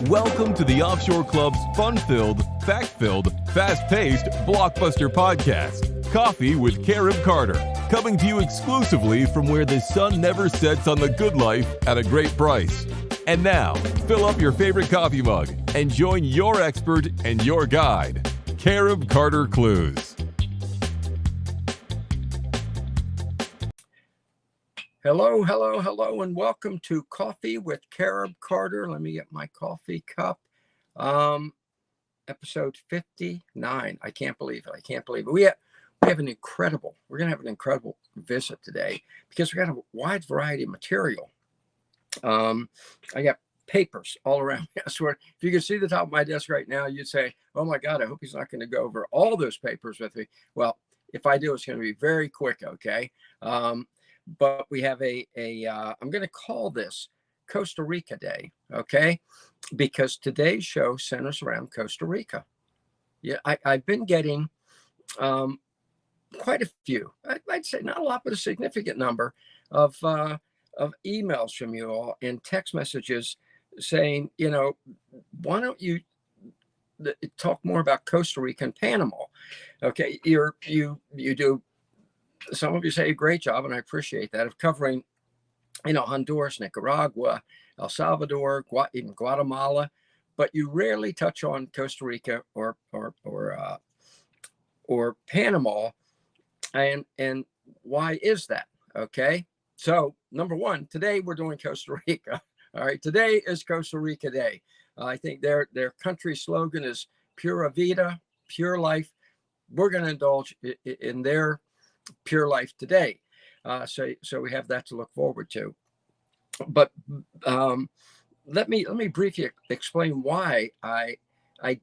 Welcome to the Offshore Club's fun-filled, fact-filled, fast-paced, blockbuster podcast, Coffee with Carib Carter, coming to you exclusively from where the sun never sets on the good life at a great price. And now, fill up your favorite coffee mug and join your expert and your guide, Carib Carter Clues. Hello, and welcome to Coffee with Carib Carter. Let me get my coffee cup. Episode 59. I can't believe it. We're going to have an incredible visit today because we got a wide variety of material. I got papers all around me. I swear, if you could see the top of my desk right now, you'd say, oh my God, I hope he's not going to go over all those papers with me. Well, if I do, it's going to be very quick, okay? But we have I'm going to call this Costa Rica Day, okay? Because today's show centers around Costa Rica. Yeah, I've been getting quite a few, I'd say not a lot, but a significant number of emails from you all and text messages saying, why don't you talk more about Costa Rica and Panama? Okay, you do. Some of you say a great job, and I appreciate that, of covering, Honduras, Nicaragua, El Salvador, even Guatemala, but you rarely touch on Costa Rica or Panama, and why is that? Okay, so number one, today we're doing Costa Rica. All right, today is Costa Rica Day. I think their country slogan is Pura Vida, pure life. We're going to indulge in their pure life today, so we have that to look forward to. But let me briefly explain why I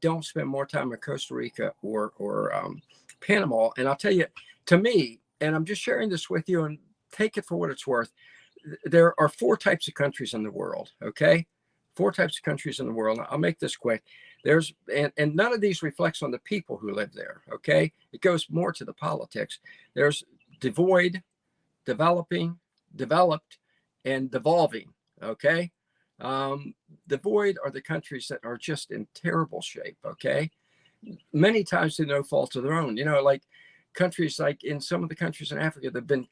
don't spend more time in Costa Rica or Panama. And I'll tell you, to me, and I'm just sharing this with you, and take it for what it's worth. There are four types of countries in the world. Okay, four types of countries in the world. I'll make this quick. And none of these reflects on the people who live there. Okay, it goes more to the politics. There's devoid, developing, developed, and devolving. Okay, devoid are the countries that are just in terrible shape. Okay, many times through no fault of their own. Like countries like in some of the countries in Africa that have been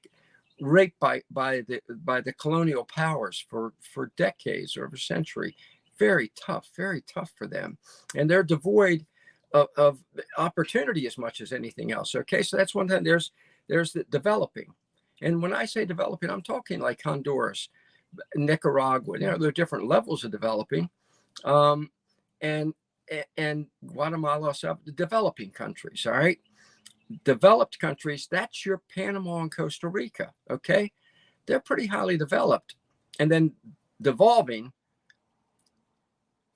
raped by the colonial powers for decades or a century. Very tough for them, and they're devoid of opportunity as much as anything else. Okay, so that's one thing. There's the developing, and when I say developing, I'm talking like Honduras, Nicaragua. There are different levels of developing, and Guatemala, the developing countries. All right, developed countries. That's your Panama and Costa Rica. Okay, they're pretty highly developed, and then devolving.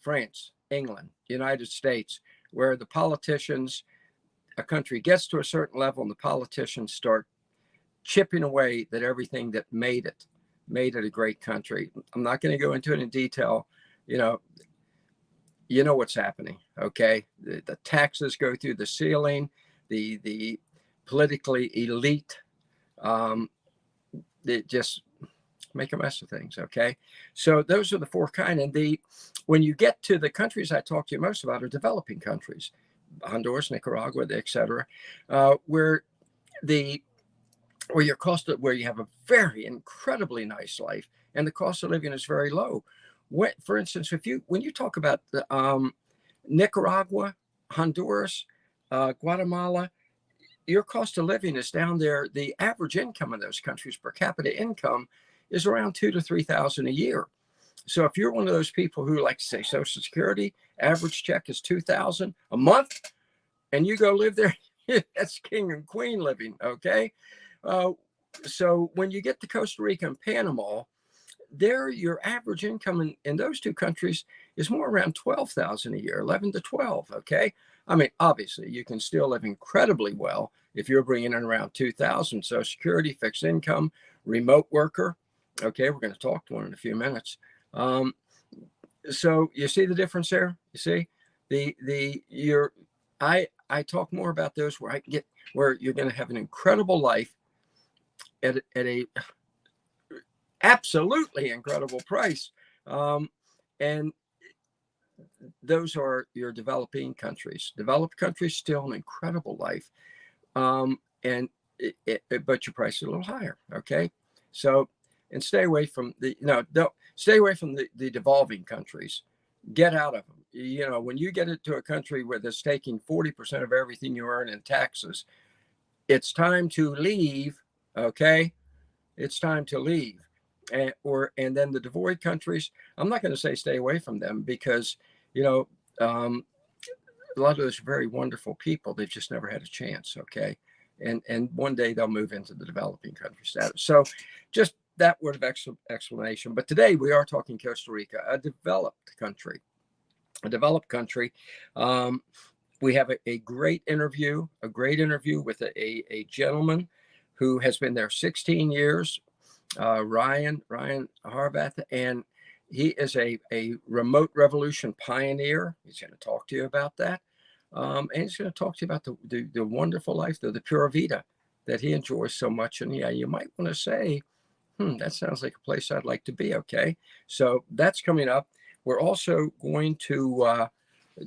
France, England, United States, where the politicians, a country gets to a certain level and the politicians start chipping away at everything that made it a great country. I'm not going to go into it in detail. You know what's happening. Okay. The taxes go through the ceiling, the politically elite, they just make a mess of things. Okay. So those are the four kind. And when you get to the countries I talk to you most about are developing countries, Honduras, Nicaragua, etc., where you have a very incredibly nice life and the cost of living is very low. For instance, when you talk about Nicaragua, Honduras, Guatemala, your cost of living is down there. The average income in those countries, per capita income, is around $2,000 to $3,000 a year. So if you're one of those people who like to say Social Security, average check is $2,000 a month, and you go live there, that's king and queen living. Okay. So when you get to Costa Rica and Panama, your average income in those two countries is more around $12,000 a year, 11 to 12. Okay. I mean, obviously you can still live incredibly well if you're bringing in around 2,000 Social Security, fixed income, remote worker. Okay. We're going to talk to one in a few minutes. So you see the difference there? You see I talk more about those where you're going to have an incredible life at a absolutely incredible price. And those are your developing countries. Developed countries still an incredible life, and but your price is a little higher. Okay, so and stay away from the don't stay away from the devolving countries. Get out of them. When you get into a country where that's taking 40% of everything you earn in taxes, it's time to leave. Okay, it's time to leave. And then the devoid countries, I'm not going to say stay away from them, because um, a lot of those are very wonderful people. They've just never had a chance. Okay, and one day they'll move into the developing country status. So just that word of explanation. But today we are talking Costa Rica, a developed country. We have a great interview with a gentleman who has been there 16 years, Ryan Harvath, and he is a remote revolution pioneer. He's going to talk to you about that. And he's going to talk to you about the wonderful life, the Pura Vida, that he enjoys so much. And yeah, you might want to say, that sounds like a place I'd like to be. Okay, so that's coming up. We're also going to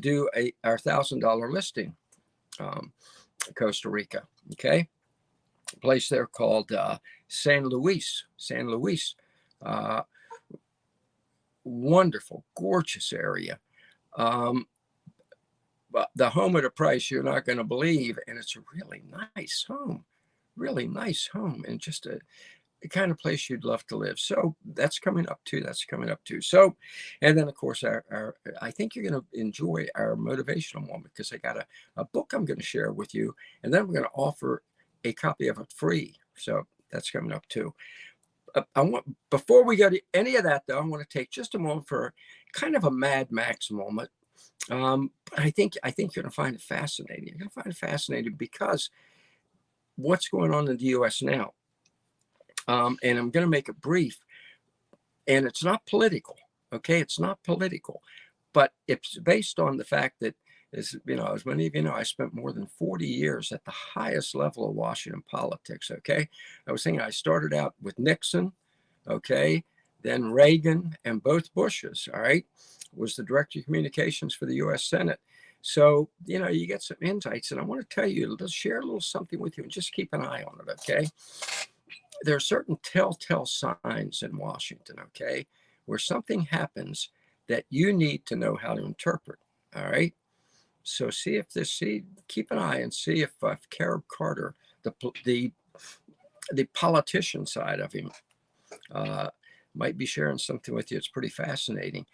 do our $1,000 listing, Costa Rica. Okay, a place there called San Luis. Wonderful, gorgeous area. But the home at a price you're not going to believe, and it's a really nice home, and just the kind of place you'd love to live. So that's coming up too. So, and then of course, I think you're going to enjoy our motivational moment, because I got a book I'm going to share with you, and then we're going to offer a copy of it free. So that's coming up too. Before we go to any of that, though, I want to take just a moment for kind of a Mad Max moment. I think you're going to find it fascinating. You're going to find it fascinating because what's going on in the U.S. now. And I'm going to make it brief, and it's not political. Okay, it's not political, but it's based on the fact that, as many of you know, I spent more than 40 years at the highest level of Washington politics. Okay, I was saying I started out with Nixon, okay, then Reagan, and both Bushes. All right, was the director of communications for the U.S. Senate. So you get some insights, and I want to tell you, let's share a little something with you, and just keep an eye on it. Okay. There are certain telltale signs in Washington, okay, where something happens that you need to know how to interpret. All right. So keep an eye and see if Carib Carter, the politician side of him, might be sharing something with you. It's pretty fascinating.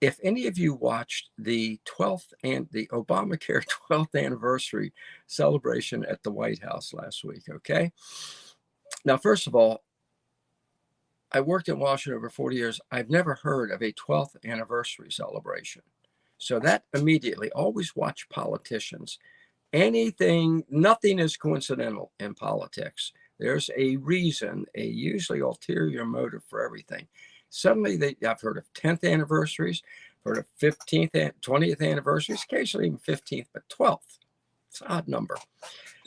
If any of you watched the Obamacare 12th anniversary celebration at the White House last week, okay. Now, first of all, I worked in Washington over 40 years. I've never heard of a 12th anniversary celebration. So that immediately, always watch politicians. Nothing is coincidental in politics. There's a reason, a usually ulterior motive for everything. Suddenly, I've heard of 10th anniversaries, heard of 15th, 20th anniversaries, occasionally even 15th, but 12th. It's an odd number.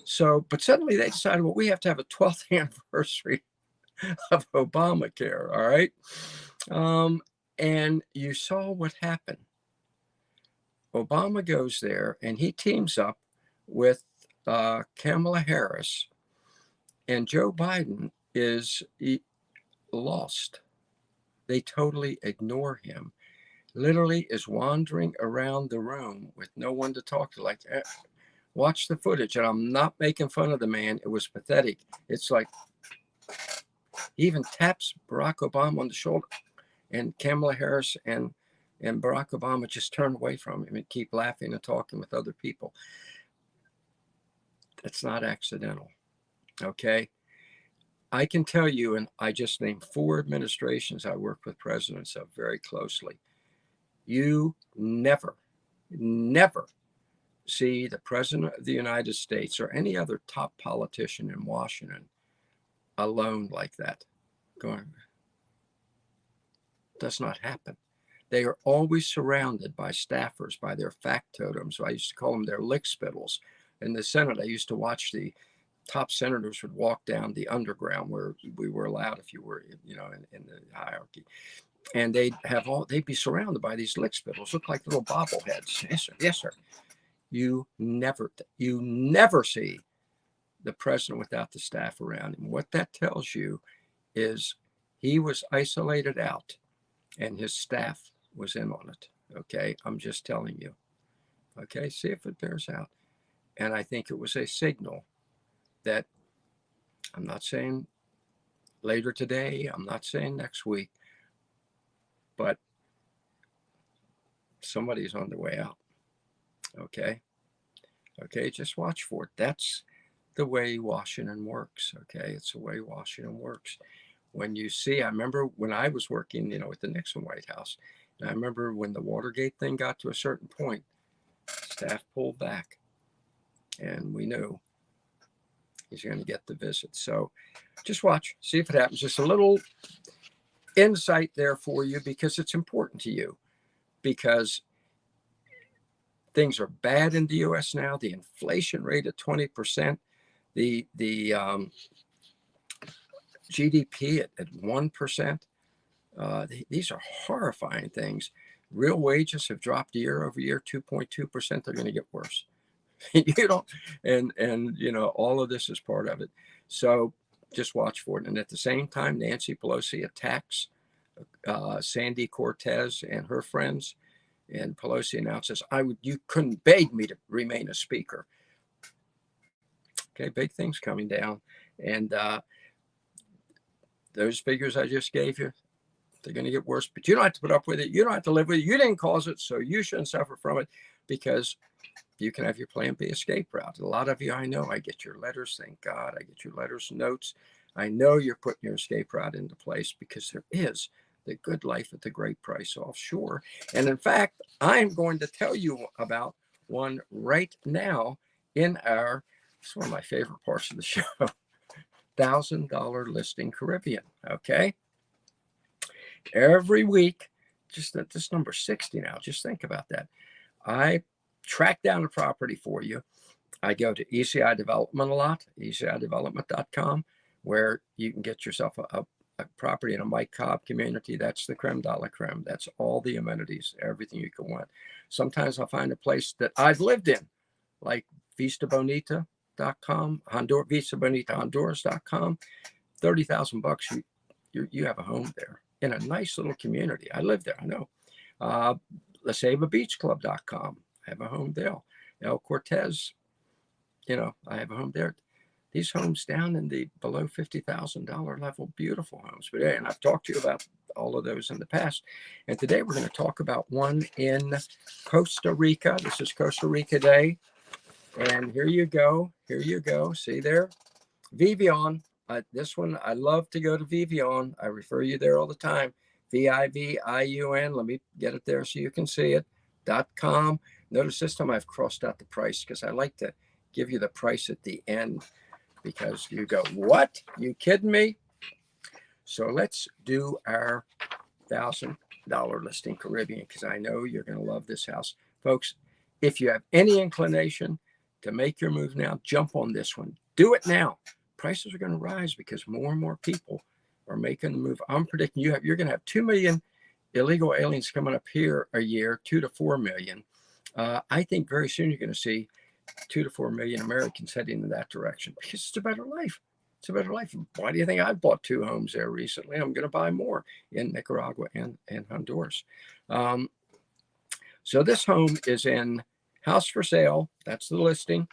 So, but suddenly they decided, well, we have to have a 12th anniversary of Obamacare. All right. And you saw what happened. Obama goes there and he teams up with Kamala Harris, and Joe Biden is lost. They totally ignore him. Literally is wandering around the room with no one to talk to. Like, watch the footage, and I'm not making fun of the man. It was pathetic. It's like he even taps Barack Obama on the shoulder, and Kamala Harris and Barack Obama just turn away from him and keep laughing and talking with other people. That's not accidental. Okay. I can tell you, and I just named 4 administrations I worked with presidents of very closely. You never see the president of the United States or any other top politician in Washington alone like that. Does not happen. They are always surrounded by staffers, by their factotums. I used to call them their lick spittles. In the Senate, I used to watch the top senators would walk down the underground where we were allowed, if you were, in the hierarchy. and they'd be surrounded by these lick spittles, look like little bobbleheads. Yes, sir. Yes, sir. You never see the president without the staff around him. What that tells you is he was isolated out and his staff was in on it. Okay. I'm just telling you. Okay. See if it bears out. And I think it was a signal that, I'm not saying later today, I'm not saying next week, but somebody's on their way out. Okay. Okay. Just watch for it. That's the way Washington works. Okay. It's the way Washington works. When you see, I remember when I was working, with the Nixon White House, and I remember when the Watergate thing got to a certain point, staff pulled back and we knew he's going to get the visit. So just watch, see if it happens. Just a little insight there for you, because it's important to you, because things are bad in the U.S. now. The inflation rate at 20%, the GDP at 1%. These are horrifying things. Real wages have dropped year over year, 2.2%. They're going to get worse. All of this is part of it. So just watch for it. And at the same time, Nancy Pelosi attacks Sandy Cortez and her friends. And Pelosi announces, you couldn't beg me to remain a speaker. Okay, big things coming down. And those figures I just gave you, they're going to get worse. But you don't have to put up with it. You don't have to live with it. You didn't cause it, so you shouldn't suffer from it, because you can have your plan B escape route. A lot of you, I know, I get your letters. Thank God. I get your letters, notes. I know you're putting your escape route into place, because there is the good life at the great price offshore. And in fact, I'm going to tell you about one right now it's one of my favorite parts of the show, $1,000 listing Caribbean. Okay. Every week, just at this number 60 now, just think about that. I track down a property for you. I go to ECI Development a lot, ecidevelopment.com, where you can get yourself a property in a Mike Cobb community. That's the creme de la creme. That's all the amenities, everything you can want. Sometimes I'll find a place that I've lived in, like VistaBonita.com, VistaBonitaHonduras.com. $30,000, you have a home there in a nice little community. I live there, I know. LaCeibaBeachClub.com. I have a home there. El Cortez, I have a home there. These homes down in the below $50,000 level, beautiful homes. But and I've talked to you about all of those in the past. And today we're going to talk about one in Costa Rica. This is Costa Rica Day. And here you go. Here you go. See there? Vivian. This one, I love to go to Vivian. I refer you there all the time. VIVIUN. Let me get it there so you can see it. .com. Notice this time I've crossed out the price, because I like to give you the price at the end, because you go, what? You kidding me? So let's do our $1,000 listing Caribbean, because I know you're going to love this house. Folks, if you have any inclination to make your move now, jump on this one. Do it now. Prices are going to rise because more and more people are making the move. I'm predicting you're going to have 2 million illegal aliens coming up here a year, 2 to 4 million. I think very soon you're going to see 2 to 4 million Americans heading in that direction, because it's a better life. It's a better life. Why do you think I've bought 2 homes there recently? I'm going to buy more in Nicaragua and Honduras. So this home is in House for Sale. That's the listing.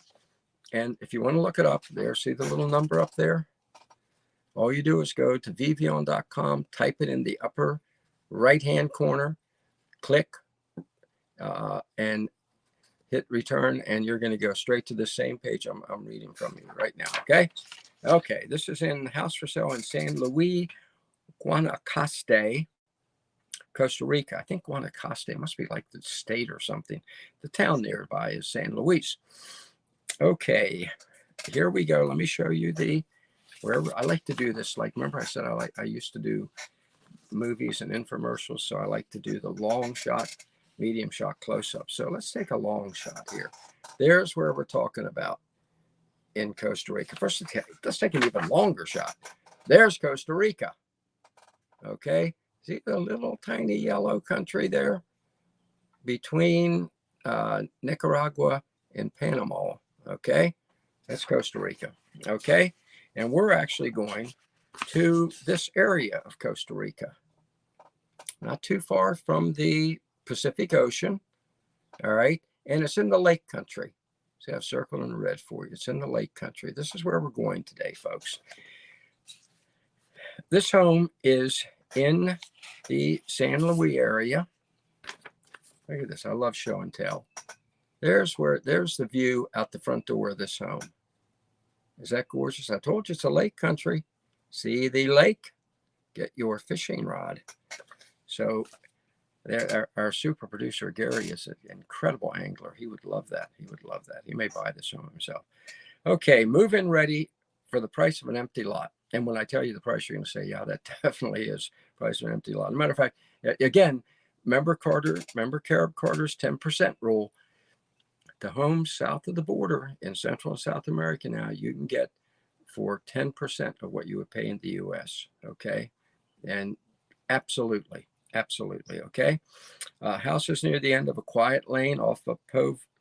And if you want to look it up there, see the little number up there? All you do is go to vivian.com, type it in the upper right-hand corner, click, and hit return, and you're going to go straight to the same page I'm reading from you right now. Okay. This is in House for Sale in San Luis, Guanacaste, Costa Rica. I think Guanacaste must be like the state or something. The town nearby is San Luis. Okay, here we go. Let me show you wherever I like to do this. Like, remember I said I used to do movies and infomercials, so I like to do the long shot, medium shot, close up. So let's take a long shot here. There's where we're talking about in Costa Rica. First, let's take an even longer shot. There's Costa Rica. Okay, See the little tiny yellow country there between Nicaragua and Panama. Okay, that's Costa Rica. Okay, and we're actually going to this area of Costa Rica, not too far from the Pacific Ocean. All right, and it's in the lake country. See, I've circled in red for you. It's in the lake country. This is where we're going today, folks. This home is in the San Luis area. Look at this. I love show and tell. There's the view out the front door of this home. Is that gorgeous? I told you it's a lake country. See the lake? Get your fishing rod. So there, our super producer, Gary, is an incredible angler. He would love that. He would love that. He may buy this home himself. Okay, move-in ready for the price of an empty lot. And when I tell you the price, you're going to say, yeah, that definitely is the price of an empty lot. As a matter of fact, again, remember Carib Carter's 10% rule. The homes south of the border in Central and South America now, you can get for 10% of what you would pay in the U.S., okay? And absolutely, okay? Houses near the end of a quiet lane off a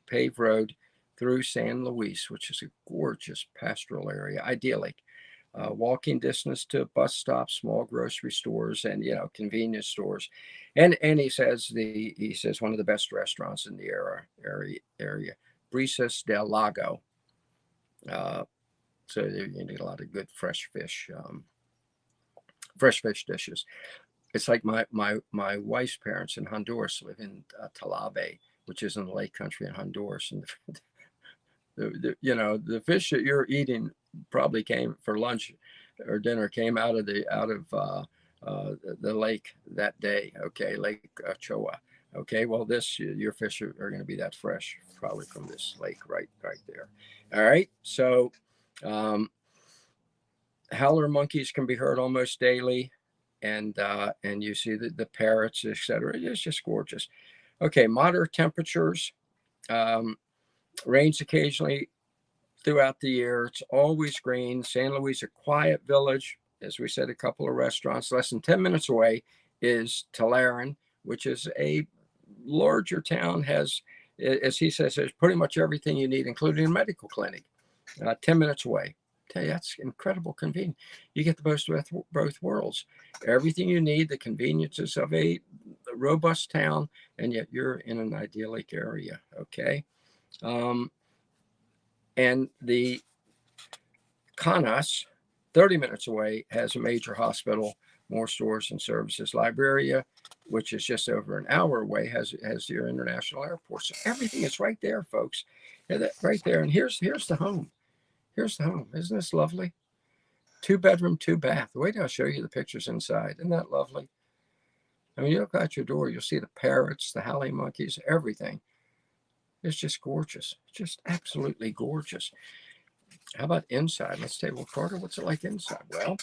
paved road through San Luis, which is a gorgeous pastoral area, idyllic. Walking distance to bus stops, small grocery stores, and convenience stores, and he says one of the best restaurants in the area, Brisas del Lago. So you need a lot of good fresh fish dishes. It's like my wife's parents in Honduras live in Talabe, which is in the lake country in Honduras, and the fish that you're eating probably came for lunch or dinner came out of the lake that day. Okay, Lake Ochoa. Okay, well your fish are going to be that fresh probably from this lake right there. All right, so howler monkeys can be heard almost daily, and you see the parrots, etc. It's just gorgeous. Okay, moderate temperatures. Rains occasionally throughout the year. It's always green. San Luis, a quiet village. As we said, a couple of restaurants. Less than 10 minutes away is Talaran, which is a larger town, has, as he says, there's pretty much everything you need, including a medical clinic. 10 minutes away. I tell you, that's incredible convenient. You get the best of both worlds. Everything you need, the conveniences of a robust town, and yet you're in an idyllic area, okay? And the Canas, 30 minutes away, has a major hospital, more stores and services. Liberia, which is just over an hour away, has your international airport. So everything is right there, folks. Right there. And here's the home. Here's the home. Isn't this lovely? 2-bedroom, 2-bath. Wait till I show you the pictures inside. Isn't that lovely? I mean, you look out your door, you'll see the parrots, the howling monkeys, everything. It's just gorgeous. Just absolutely gorgeous. How about inside? Let's say, well, Carter, what's it like inside? Well,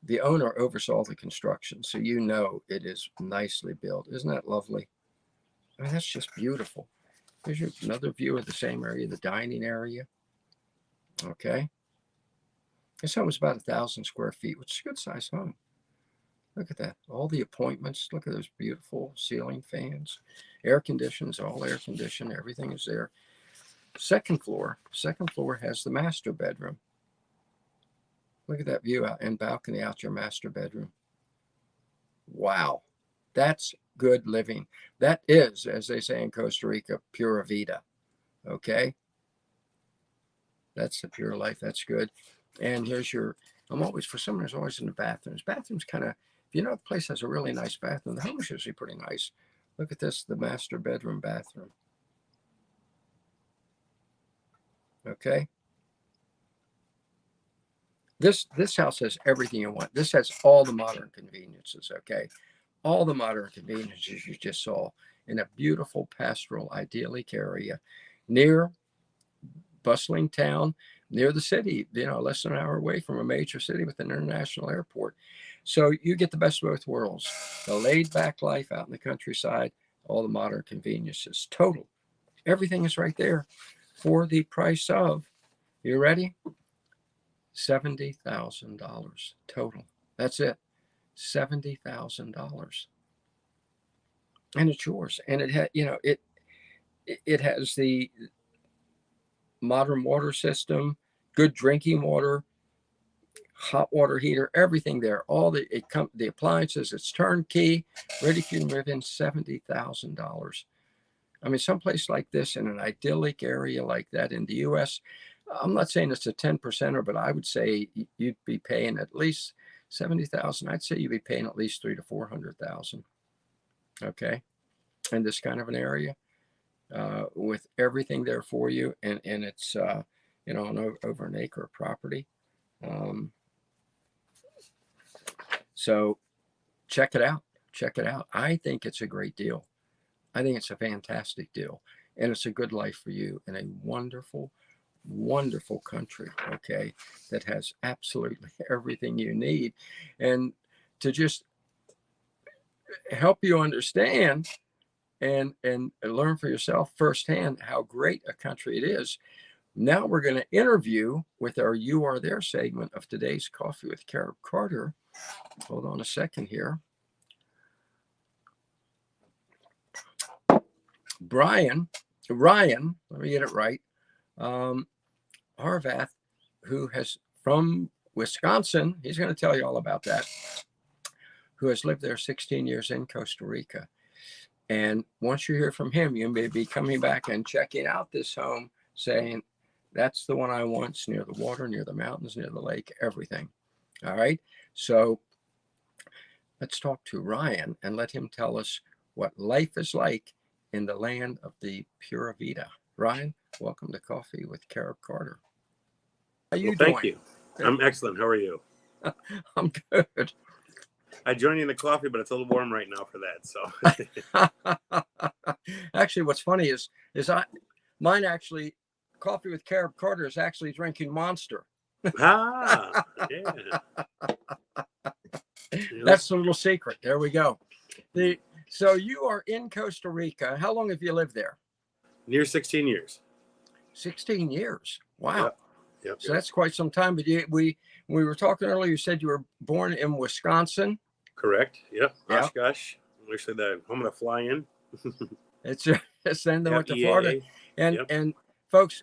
the owner oversaw the construction, so it is nicely built. Isn't that lovely? I mean, that's just beautiful. Here's another view of the same area, the dining area. Okay. This home is about 1,000 square feet, which is a good-sized home. Look at that. All the appointments. Look at those beautiful ceiling fans. Air conditions, all air conditioned. Everything is there. Second floor has the master bedroom. Look at that view out and balcony out your master bedroom. Wow. That's good living. That is, as they say in Costa Rica, Pura Vida. Okay. That's the pure life. That's good. And here's for someone who's always in the bathrooms. Bathrooms kind of, if the place has a really nice bathroom, the home is usually pretty nice. Look at this, the master bedroom bathroom. Okay. This house has everything you want. This has all the modern conveniences, okay? All the modern conveniences you just saw in a beautiful pastoral, idyllic area near bustling town, near the city, less than an hour away from a major city with an international airport. So you get the best of both worlds. The laid-back life out in the countryside, all the modern conveniences. Total. Everything is right there for the price of, you ready? $70,000 total. That's it. $70,000, and it's yours. And it had, it has the modern water system, good drinking water, hot water heater, everything there. All the appliances, it's turnkey, ready for you to move in. $70,000. I mean, someplace like this in an idyllic area like that in the U.S., I'm not saying it's a 10%er, but I would say you'd be paying at least $70,000. I'd say you'd be paying at least $300,000 to $400,000. Okay, in this kind of an area, with everything there for you, and it's over an acre of property. So check it out. Check it out. I think it's a great deal. I think it's a fantastic deal, and it's a good life for you in a wonderful, wonderful country, okay, that has absolutely everything you need. And to just help you understand and learn for yourself firsthand how great a country it is, now we're going to interview with our You Are There segment of today's Coffee with Carib Carter. Hold on a second here. Ryan, let me get it right. Harvath, who has from Wisconsin, he's going to tell you all about that, who has lived there 16 years in Costa Rica. And once you hear from him, you may be coming back and checking out this home saying, that's the one I want. It's near the water, near the mountains, near the lake, everything. All right. So let's talk to Ryan and let him tell us what life is like in the land of the Pura Vida. Ryan, welcome to Coffee with Carib Carter. How are you doing? Thank you. I'm excellent. How are you? I'm good. I joined you in the coffee, but it's a little warm right now for that. So actually, what's funny is mine actually, Coffee with Carib Carter is actually drinking Monster. Yeah. That's the little secret. There we go. So you are in Costa Rica. How long have you lived there? Near 16 years. 16 years. Wow. Yep. So that's quite some time. But we were talking earlier, you said you were born in Wisconsin. Correct. Yep. Oshkosh. Actually, the home of the fly-in. It's then they went to Florida. And folks,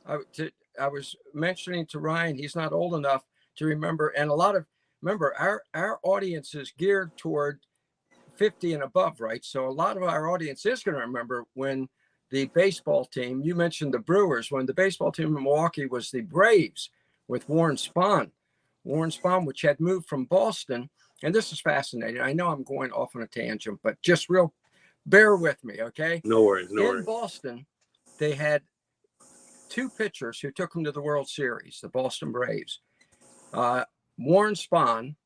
I was mentioning to Ryan, he's not old enough to remember. And remember, our audience is geared toward 50 and above, right? So a lot of our audience is going to remember when the baseball team, you mentioned the Brewers, when the baseball team in Milwaukee was the Braves with Warren Spahn, which had moved from Boston. And this is fascinating. I know I'm going off on a tangent, but just bear with me, okay? No worries. In Boston, they had two pitchers who took them to the World Series, the Boston Braves. Warren Spahn,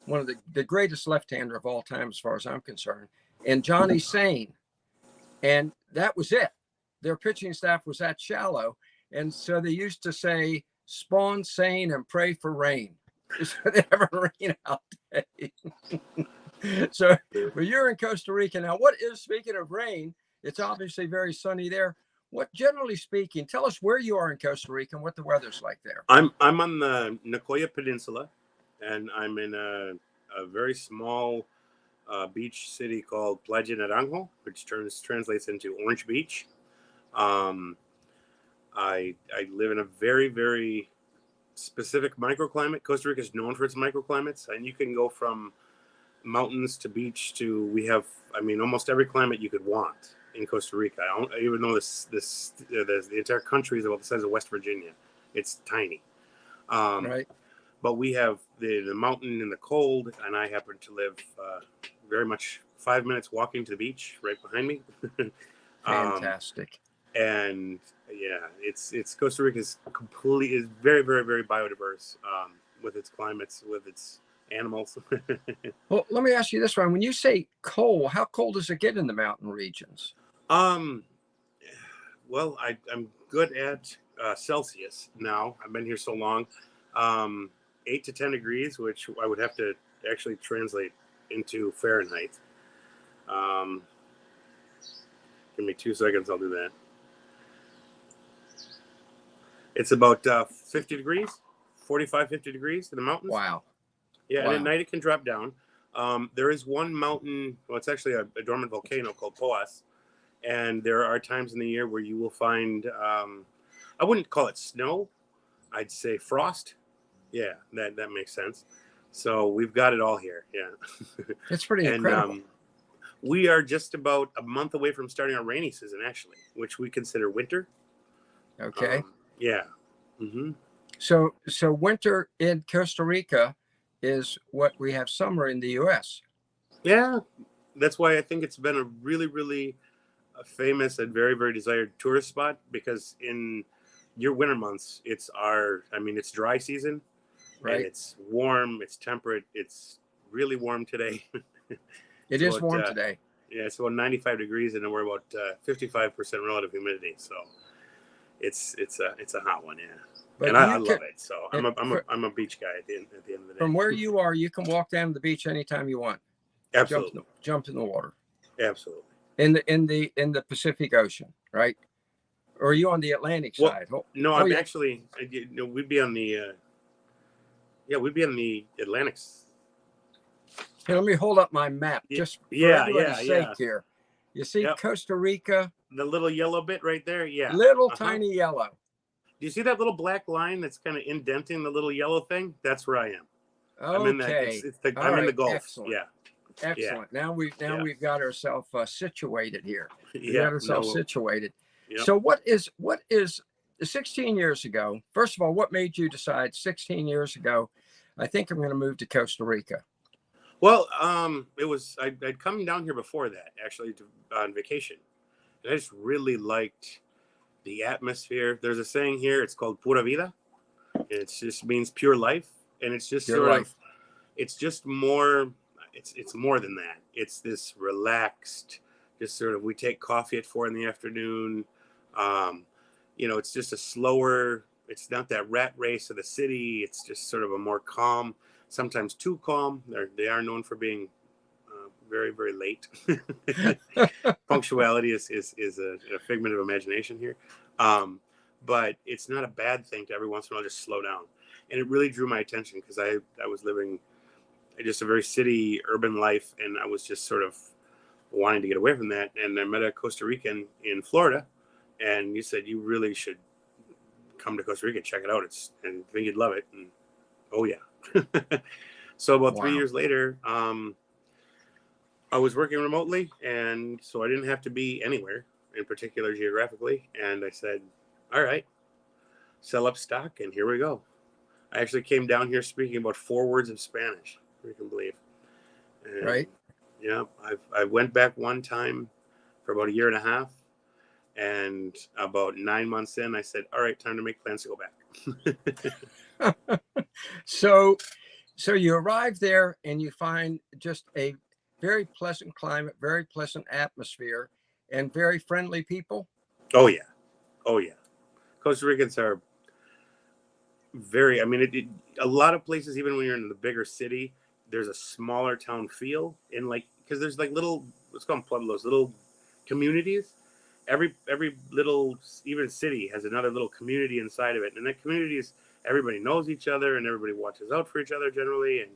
one of the greatest left-hander of all time, as far as I'm concerned, and Johnny Sane. And that was it. Their pitching staff was that shallow. And so they used to say, spawn sane and pray for rain. So they have a rain out day. So but you're in Costa Rica now. Speaking of rain, it's obviously very sunny there. What, generally speaking, tell us where you are in Costa Rica and what the weather's like there. I'm on the Nicoya Peninsula, and I'm in a very small beach city called Playa Naranjo, which translates into Orange Beach. I live in a very, very specific microclimate. Costa Rica is known for its microclimates, and you can go from mountains to beach to almost every climate you could want in Costa Rica. Even though the entire country is about the size of West Virginia, it's tiny. Right. But we have the mountain in the cold, and I happen to live very much 5 minutes walking to the beach right behind me. Fantastic. And it's Costa Rica is very, very, very biodiverse with its climates, with its animals. Well, let me ask you this, Ryan. When you say cold, how cold does it get in the mountain regions? Well, I'm good at Celsius now. I've been here so long. 8 to 10 degrees, which I would have to actually translate into Fahrenheit. Give me 2 seconds. I'll do that. It's about 50 degrees, 45, 50 degrees in the mountains. Wow. Yeah, wow. And at night it can drop down. There is one mountain. Well, it's actually a dormant volcano called Poas, and there are times in the year where you will find. I wouldn't call it snow. I'd say frost. Yeah, that makes sense. So we've got it all here. Yeah, It's pretty and incredible. we are just about a month away from starting our rainy season, actually, which we consider winter. Okay. Yeah. Mm-hmm. So winter in Costa Rica is what we have summer in the U.S. Yeah, that's why I think it's been a really, really famous and very, very desired tourist spot, because in your winter months, it's dry season, and Right. it's warm, it's temperate, it's really warm today. It is warm today. Yeah, it's about 95 degrees, and then we're about 55% relative humidity. So it's a hot one, yeah. But And I love it. So I'm a beach guy at the end of the day. From where you are, you can walk down to the beach anytime you want. Absolutely. Jump in the water. Absolutely. In the Pacific Ocean, right? Or are you on the Atlantic side? No, I'm actually. We'd be on the. We'd be on the Atlantic. Hey, let me hold up my map just for everybody's sake here. You see Costa Rica? The little yellow bit right there? Yeah. Little tiny yellow. Do you see that little black line that's kind of indenting the little yellow thing? That's where I am. Okay. I'm in the Gulf. Excellent. Yeah. Excellent. Yeah. Now we've got ourselves situated here. We got ourselves situated. Yep. So what is 16 years ago? First of all, what made you decide 16 years ago, I think I'm going to move to Costa Rica? Well, I'd come down here before that, actually, on vacation. And I just really liked the atmosphere. There's a saying here, it's called Pura Vida. And it just means pure life. And it's just it's just more, it's more than that. It's this relaxed, just sort of, we take coffee at 4 p.m. It's just a slower, it's not that rat race of the city. It's just sort of a more calm, sometimes too calm. They are known for being very, very late. Punctuality is a figment of imagination here. But it's not a bad thing to every once in a while just slow down. And it really drew my attention because I was living just a very city urban life, and I was just sort of wanting to get away from that. And I met a Costa Rican in Florida, and you said you really should come to Costa Rica, check it out. And I think you'd love it. And oh yeah. So about 3 years later, I was working remotely, and so I didn't have to be anywhere in particular geographically. And I said, all right, sell up stock, and here we go. I actually came down here speaking about 4 words of Spanish, if you can believe. And, right. Yeah, I went back one time for about 1.5 years, and about 9 months in, I said, all right, time to make plans to go back. So you arrive there and you find just a very pleasant climate, very pleasant atmosphere, and very friendly people. Oh yeah. Costa Ricans are very, a lot of places, even when you're in the bigger city, there's a smaller town feel because there's like little, let's call them pueblos, little communities. Every little, even city has another little community inside of it. And that community is, everybody knows each other and everybody watches out for each other generally. And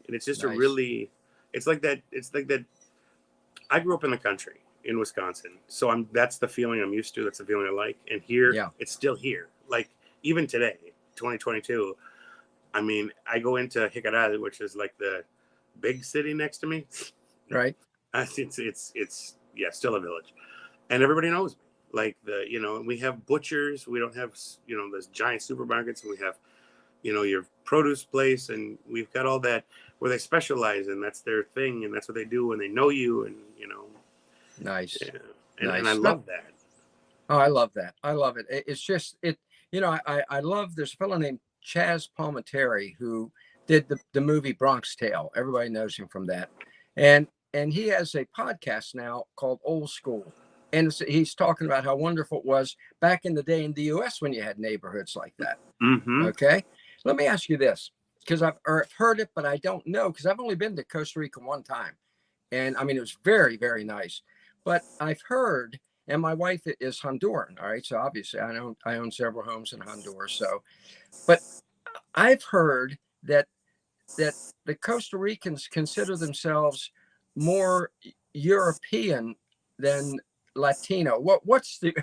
it's just nice. It's like that. I grew up in the country in Wisconsin. So that's the feeling I'm used to. That's the feeling I like. And here, It's still here. Like even today, 2022, I go into Jicaral, which is like the big city next to me. Right. It's still a village. And everybody knows me. Like we have butchers. We don't have, those giant supermarkets. And we have, your produce place. And we've got all that where they specialize, and that's their thing. And that's what they do. And they know you. And, Nice. Yeah. Nice. And I love that. Oh, I love that. I love it. It's just, I love, there's a fellow named Chaz Palminteri who did the movie Bronx Tale. Everybody knows him from that. And he has a podcast now called Old School. And he's talking about how wonderful it was back in the day in the U.S. when you had neighborhoods like that. Mm-hmm. Okay. Let me ask you this, because I've heard it, but I don't know, because I've only been to Costa Rica one time. And it was very, very nice. But I've heard, and my wife is Honduran. All right. So obviously I own several homes in Honduras. So, but I've heard that that the Costa Ricans consider themselves more European than Latino. What's the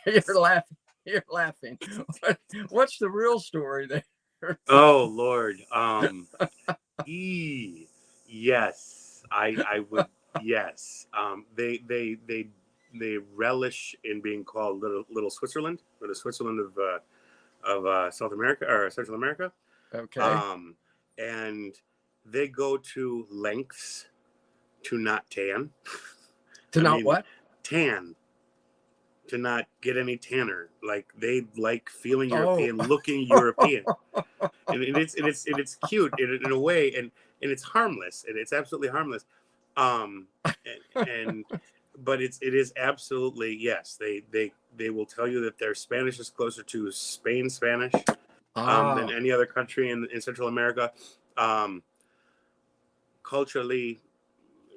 you're laughing. You're laughing. What's the real story there? Oh Lord. Yes, I would. Yes. They relish in being called little Switzerland, or the Switzerland of South America or Central America. Okay. And they go to lengths to not tan. To not what? Tan. To not get any tanner. Like they like feeling European, looking European. And it's cute in a way, and it's harmless, and it's absolutely harmless. And but it is absolutely, yes. They will tell you that their Spanish is closer to Spain Spanish than any other country in Central America. Culturally,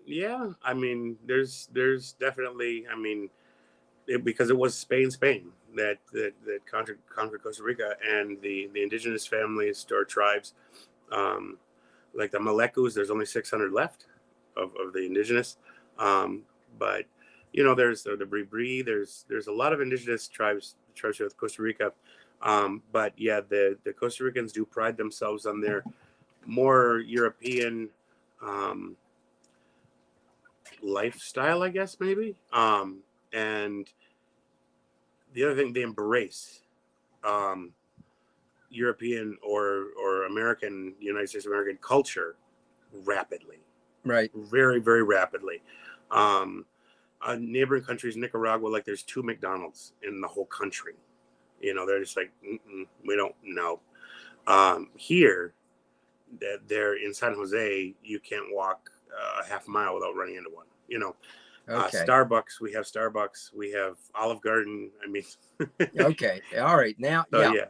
yeah. I mean, there's definitely. I mean, because it was Spain that conquered Costa Rica, and the indigenous families or tribes, like the Malecus. There's only 600 left of the indigenous, but there's the Bribri. There's a lot of indigenous tribes here with Costa Rica, but yeah, the Costa Ricans do pride themselves on their more European lifestyle, I guess, maybe. And the other thing, they embrace European or American, United States American culture rapidly. Right. Very, very rapidly. Neighboring countries, Nicaragua, like there's 2 McDonald's in the whole country. They're just like, we don't know. Here, that they're in San Jose, you can't walk a half mile without running into one. Okay. Starbucks, we have Starbucks, we have Olive Garden. I mean, okay, all right, now, so, yeah.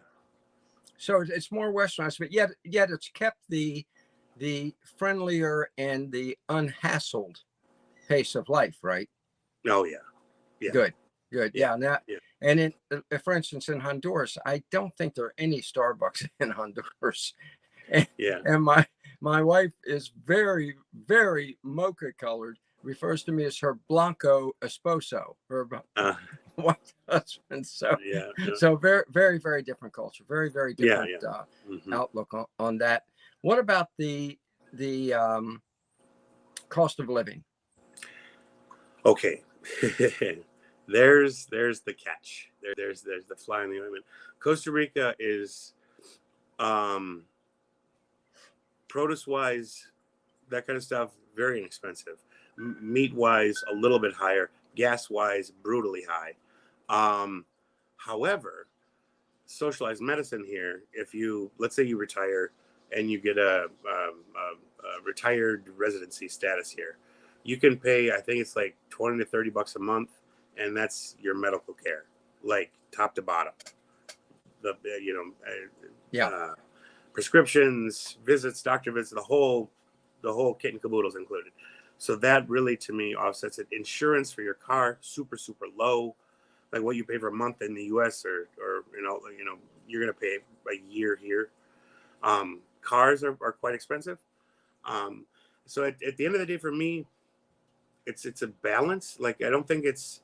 So it's more westernized, but yet it's kept the friendlier and the unhassled pace of life, right? Oh yeah, yeah. Good. Yeah. Now, yeah. And for instance, in Honduras, I don't think there are any Starbucks in Honduras. And my wife is very, very mocha colored. Refers to me as her Blanco Esposo, her white husband. So, so very, very, very different culture. Very, very different outlook on that. What about the cost of living? Okay, there's the catch. There's the fly in the ointment. Costa Rica is, produce wise, that kind of stuff, very inexpensive. Meat wise, a little bit higher. Gas wise, brutally high. However, socialized medicine here, if you, let's say you retire and you get a retired residency status here, you can pay, I think it's like $20 to $30 a month, and that's your medical care, like top to bottom. Prescriptions, visits, doctor visits, the whole kit and caboodle is included. So that really, to me, offsets it. Insurance for your car, super, super low. Like what you pay for a month in the U.S. or you're going to pay a year here. Cars are quite expensive. So at the end of the day, for me, it's a balance. Like, I don't think it's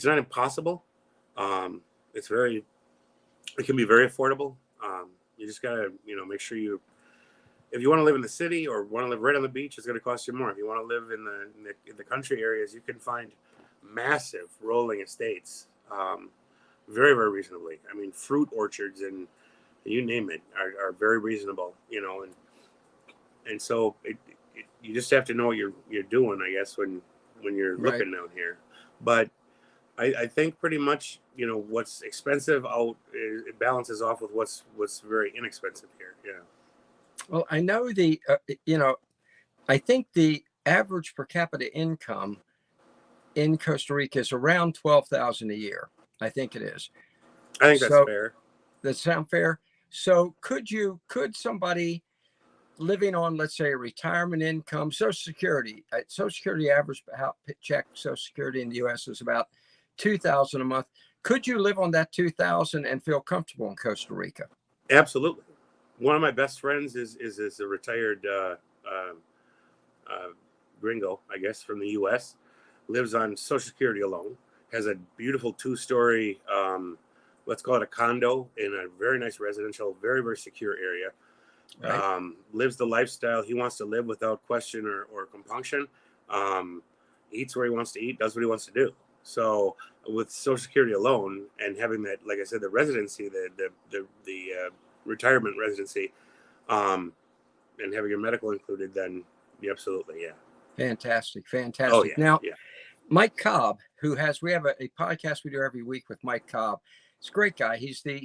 not impossible. It can be very affordable. You just gotta, make sure if you want to live in the city or want to live right on the beach, it's going to cost you more. If you want to live in the country areas, you can find massive rolling estates, very, very reasonably. I mean, fruit orchards and you name it are very reasonable, and so you just have to know what you're doing, I guess, when you're looking down here. But I think pretty much, what's expensive it balances off with what's very inexpensive here. Yeah. Well, I know I think the average per capita income in Costa Rica is around $12,000 a year. I think it is. I think that's fair. That sound fair? So could somebody living on, let's say, a retirement income, Social Security average check Social Security in the U.S. is about $2,000 a month. Could you live on that $2,000 and feel comfortable in Costa Rica? Absolutely. One of my best friends is a retired gringo, I guess, from the U.S. Lives on Social Security alone. Has a beautiful 2-story, let's call it a condo in a very nice residential, very, very secure area. Right. Lives the lifestyle he wants to live without question or compunction. Eats where he wants to eat, does what he wants to do. So with Social Security alone and having that, like I said, the residency, the retirement residency, and having your medical included, then absolutely, yeah. Fantastic. Oh yeah. Now, yeah. Mike Cobb, we have a podcast we do every week with Mike Cobb. He's a great guy. He's the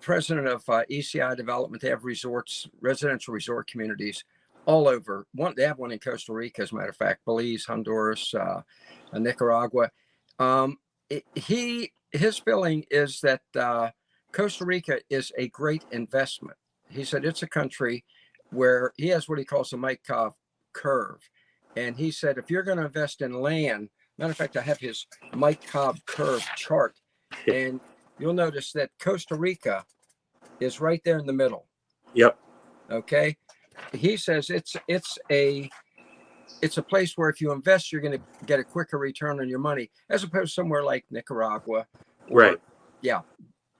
president of ECI Development. They have resorts, residential resort communities all over. They have one in Costa Rica, as a matter of fact, Belize, Honduras, Nicaragua. His feeling is that Costa Rica is a great investment. He said it's a country where he has what he calls the Mike Cobb curve. And he said, if you're going to invest in land, matter of fact, I have his Mike Cobb curve chart, and you'll notice that Costa Rica is right there in the middle. Yep. Okay. He says it's a place where if you invest, you're going to get a quicker return on your money, as opposed to somewhere like Nicaragua. Right. Yeah.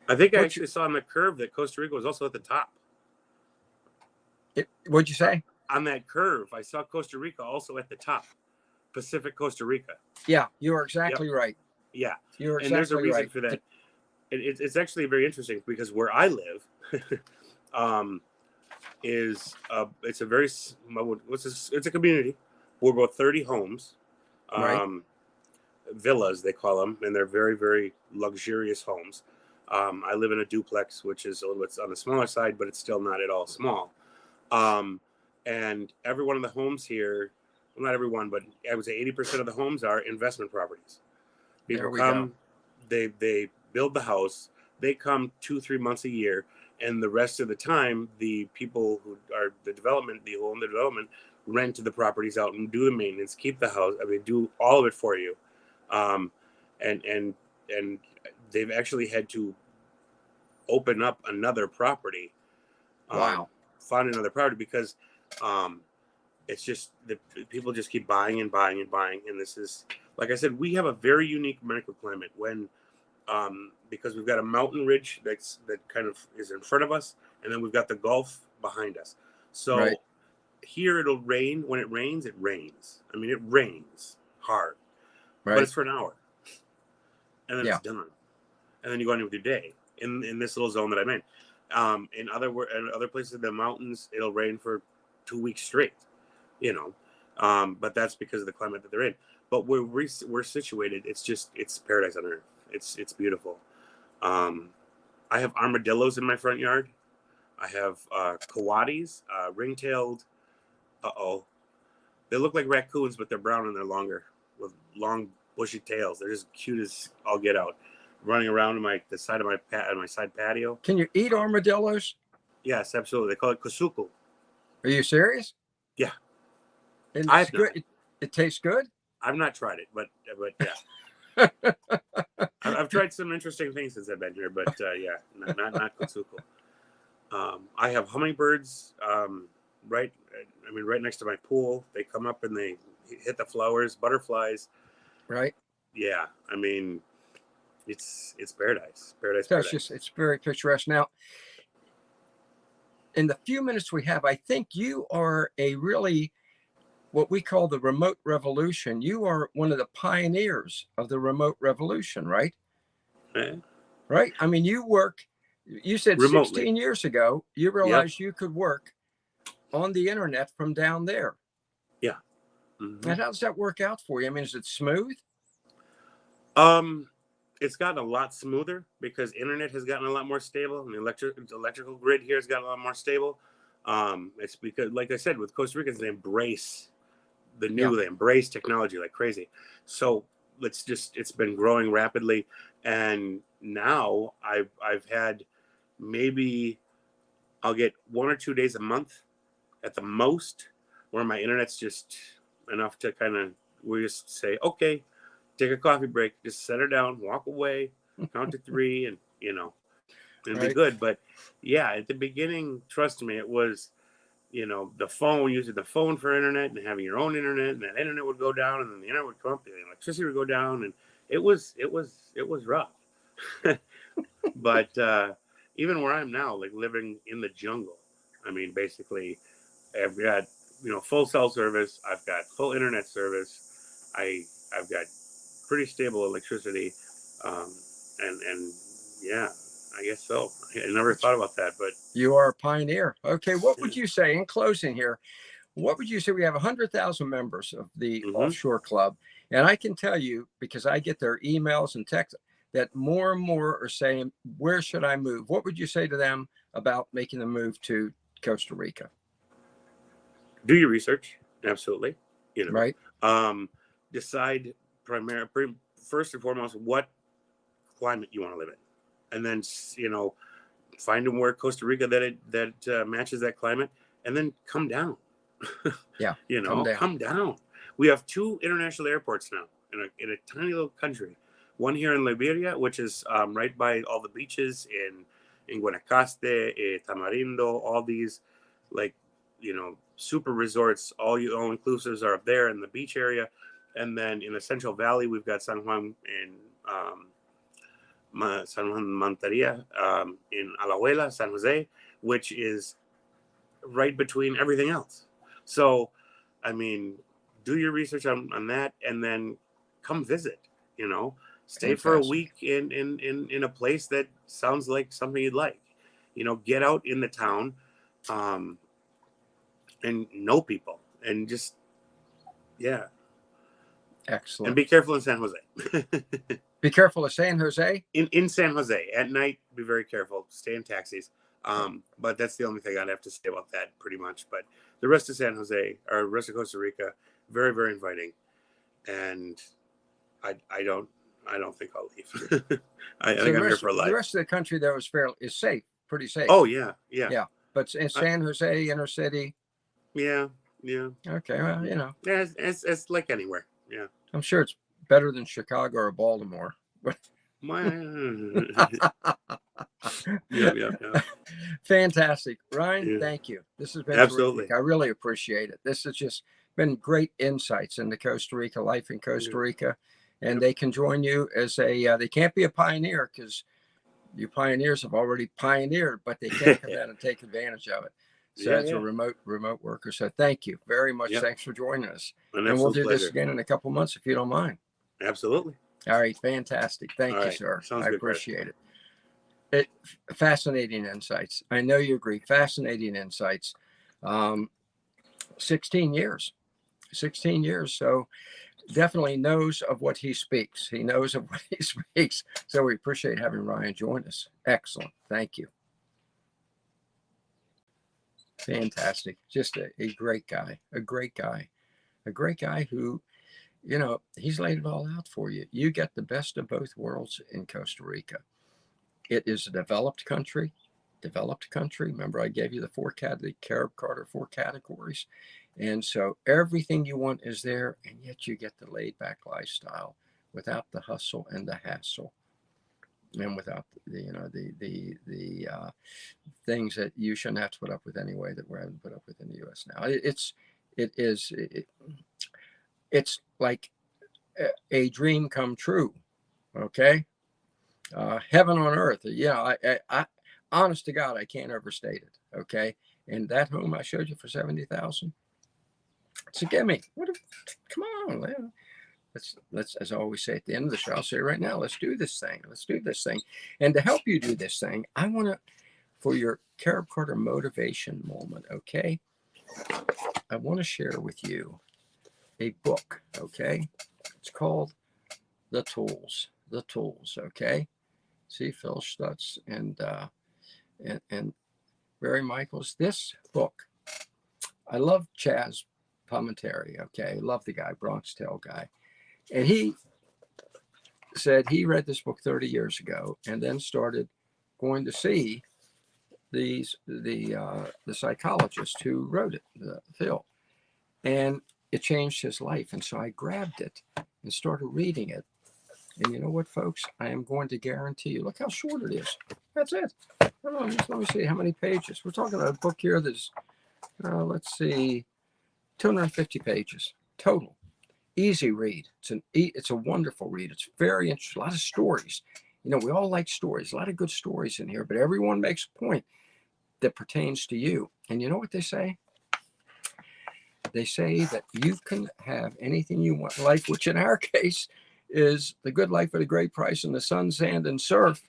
I think I actually saw on the curve that Costa Rica was also at the top. What'd you say? On that curve, I saw Costa Rica also at the top. Pacific Costa Rica. Yeah, you are exactly right. Yeah. You're exactly right. And there's a reason for that. It's actually very interesting because where I live it's a very it's a community. We're about 30 homes, right. Villas they call them, and they're very, very luxurious homes. I live in a duplex, which is a little bit on the smaller side, but it's still not at all small. And every one of the homes here, well, not every one, but I would say 80% of the homes are investment properties. People come, they build the house, they come 2-3 months a year, and the rest of the time, the people who are who own the development, rent the properties out and do the maintenance, keep the house. I mean, do all of it for you. And they've actually had to open up another property. Wow. Find another property because it's just the people just keep buying and buying and buying. And this is, like I said, we have a very unique microclimate because we've got a mountain ridge that kind of is in front of us, and then we've got the Gulf behind us. So here it'll rain. When it rains, it rains. I mean, it rains hard, but it's for an hour, and then it's done. And then you go on with your day in this little zone that I'm in. In other places in the mountains, it'll rain for 2 weeks straight, but that's because of the climate that they're in. But where we're situated, it's paradise on earth. It's beautiful. I have armadillos in my front yard. I have coatis, ring-tailed. They look like raccoons, but they're brown and they're longer with long bushy tails. They're just cute as all get out. Running around on the side of my side patio. Can you eat armadillos? Yes, absolutely. They call it kusuku. Are you serious? Yeah. And it's good. It tastes good? I've not tried it, but yeah. I've tried some interesting things since I've been here, but not kusuku. I have hummingbirds right next to my pool. They come up and they hit the flowers, butterflies. Right. Yeah, I mean, it's paradise. It's very picturesque. Now, in the few minutes we have, I think you are a really what we call the remote revolution. You are one of the pioneers of the remote revolution, right? Right. I mean, you said remotely. 16 years ago, you realized you could work on the internet from down there. Yeah. Mm-hmm. And how does that work out for you? I mean, is it smooth? It's gotten a lot smoother because internet has gotten a lot more stable, and the electrical grid here has gotten a lot more stable. It's because, like I said, with Costa Ricans, they embrace the new, they embrace technology like crazy. So it's been growing rapidly, and now I've had maybe I'll get 1 or 2 days a month at the most where my internet's just enough to kind of we just say, okay, take a coffee break, just set her down, walk away, count to 3, and it'd be good. But yeah, at the beginning, trust me, it was, the phone, using the phone for internet and having your own internet, and that internet would go down, and then the internet would come up, the electricity would go down, and it was rough. But even where I'm now, like living in the jungle, I mean, basically, I've got full cell service, I've got full internet service, I've got pretty stable electricity, and yeah, I guess so. I never thought about that, but you are a pioneer. Okay, what would you say in closing here? What would you say? We have 100,000 members of the Offshore Club, and I can tell you, because I get their emails and texts, that more and more are saying, where should I move? What would you say to them about making the move to Costa Rica? Do your research, absolutely. Right. Decide first and foremost what climate you want to live in, and then find where Costa Rica that matches that climate, and then come down. Yeah, come down. We have 2 international airports now in a tiny little country. One here in Liberia, which is right by all the beaches in Guanacaste, Tamarindo, all these super resorts, all inclusives are up there in the beach area. And then in the Central Valley, we've got San Juan and San Juan Monteria, in Alajuela, San Jose, which is right between everything else. So, I mean, do your research on that, and then come visit. Stay for a week in a place that sounds like something you'd like. Get out in the town, and know people, and just excellent. And be careful in San Jose. Be careful of San Jose. In San Jose at night, be very careful. Stay in taxis. But that's the only thing I'd have to say about that, pretty much. But the rest of San Jose, or the rest of Costa Rica, very, very inviting. And I don't think I'll leave. I think I'm here for life. The rest of the country, though, is safe, pretty safe. Oh yeah. But in San Jose, inner city. Yeah. Okay, well, Yeah, it's like anywhere. Yeah. I'm sure it's better than Chicago or Baltimore. Yeah. Fantastic. Ryan, thank you. This has been absolutely terrific. I really appreciate it. This has just been great insights into Costa Rica, life in Costa Rica. And they can join you as they can't be a pioneer, because you pioneers have already pioneered, but they can't come out and take advantage of it. So as a remote worker. So thank you very much. Thanks for joining us. And we'll do this again in a couple months, if you don't mind. Absolutely. All right. Fantastic. Thank you, sir. I appreciate it. Fascinating insights. I know you agree. Fascinating insights. 16 years. So definitely knows of what he speaks. He knows of what he speaks. So we appreciate having Ryan join us. Excellent. Thank you. Fantastic. Just a great guy. A great guy who, he's laid it all out for you. You get the best of both worlds in Costa Rica. It is a developed country. Remember, I gave you the Carib Carter 4 categories. And so everything you want is there, and yet you get the laid back lifestyle without the hustle and the hassle, and without the things that you shouldn't have to put up with anyway, that we're having to put up with in the U.S. now. It's like a dream come true. Okay. Heaven on earth. I honest to God, I can't overstate it. Okay. And that home I showed you for $70,000. It's a gimme. Come on, man. Let's, as I always say at the end of the show, I'll say right now, let's do this thing. And to help you do this thing, I want to, for your Carib Carter motivation moment, okay, I want to share with you a book, okay? It's called The Tools, okay? See, Phil Stutz and Barry Michaels. This book, I love Chaz Palminteri, okay? Love the guy, Bronx Tale guy. And he said he read this book 30 years ago and then started going to see the psychologist who wrote it, Phil. And it changed his life. And so I grabbed it and started reading it. And you know what, folks? I am going to guarantee you. Look how short it is. That's it. Hold on, let me see how many pages. We're talking about a book here that's, let's see, 250 pages total. Easy read. It's a wonderful read. It's very interesting. A lot of stories. You know, we all like stories. A lot of good stories in here, but everyone makes a point that pertains to you. And you know what they say? They say that you can have anything you want in life, which in our case is the good life at a great price and the sun, sand, and surf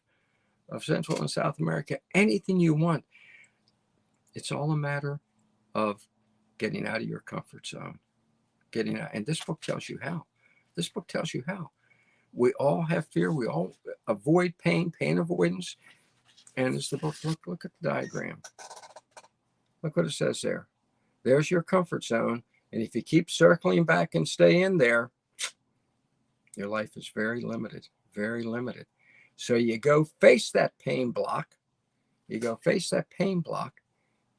of Central and South America. Anything you want. It's all a matter of getting out of your comfort zone. Getting out. And this book tells you how. This book tells you how. We all have fear. We all avoid pain avoidance. And as the book, look at the diagram. Look what it says there. There's your comfort zone. And if you keep circling back and stay in there, your life is very limited, very limited. So you go face that pain block. You go face that pain block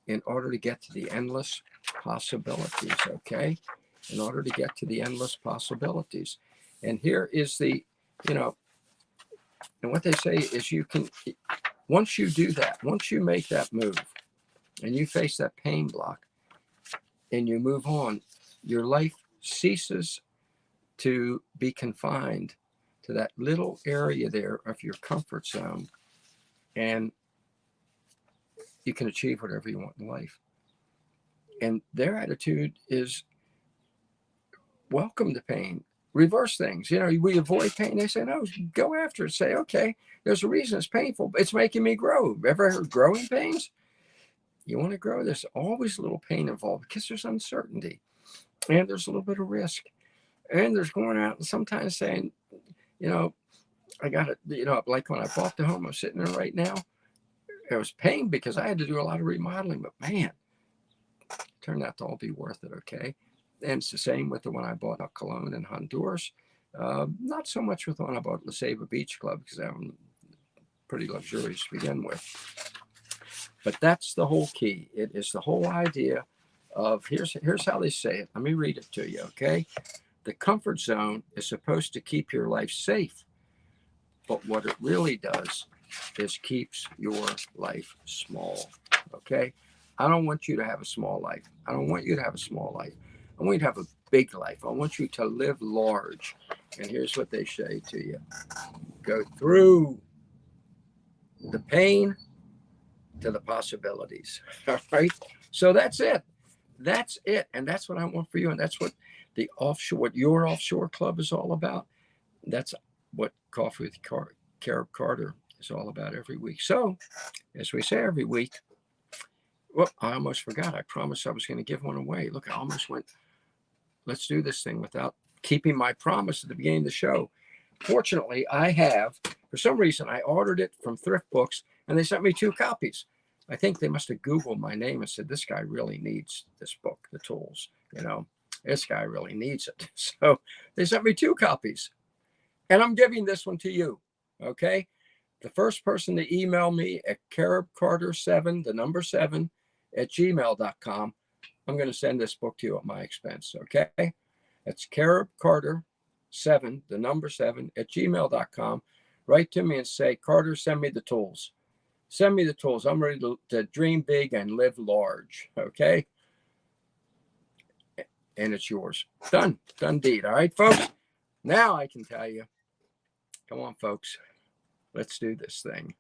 in order to get to the endless possibilities, okay? In order to get to the endless possibilities. And here is the, you know, and what they say is you can, once you do that, once you make that move and you face that pain block and you move on, your life ceases to be confined to that little area there of your comfort zone, and you can achieve whatever you want in life. And their attitude is welcome to pain, reverse things. You know, we avoid pain. They say, no, go after it. Say, okay, there's a reason it's painful. It's making me grow. Ever heard growing pains? You want to grow, there's always a little pain involved because there's uncertainty and there's a little bit of risk. And there's going out and sometimes saying, you know, I got it, you know, like when I bought the home I'm sitting in right now, there was pain because I had to do a lot of remodeling, but man, it turned out to all be worth it, okay? And it's the same with the one I bought at Cologne in Honduras. Not so much with the one I bought at La Ceiba Beach Club because I'm pretty luxurious to begin with. But that's the whole key. It is the whole idea of, here's how they say it. Let me read it to you, okay? The comfort zone is supposed to keep your life safe, but what it really does is keeps your life small, okay? I don't want you to have a small life. I don't want you to have a small life. I want you to have a big life. I want you to live large. And here's what they say to you. Go through the pain to the possibilities, all right? So that's it. That's it. And that's what I want for you. And that's what what your Offshore Club is all about. That's what Coffee with Carib Carter is all about every week. So, as we say every week, well, I almost forgot. I promised I was going to give one away. Look, I almost went, let's do this thing without keeping my promise at the beginning of the show. Fortunately, I have, for some reason, I ordered it from Thrift Books and they sent me 2 copies. I think they must have Googled my name and said, this guy really needs this book, The Tools, you know. This guy really needs it. So they sent me 2 copies. And I'm giving this one to you, okay? The first person to email me at caribcarter7, the number 7, at gmail.com, I'm going to send this book to you at my expense, okay? That's caribcarter7, the number 7, at gmail.com. Write to me and say, Carter, send me the tools. Send me the tools. I'm ready to dream big and live large, okay? And it's yours. Done. Done deed. All right, folks? Now I can tell you. Come on, folks. Let's do this thing.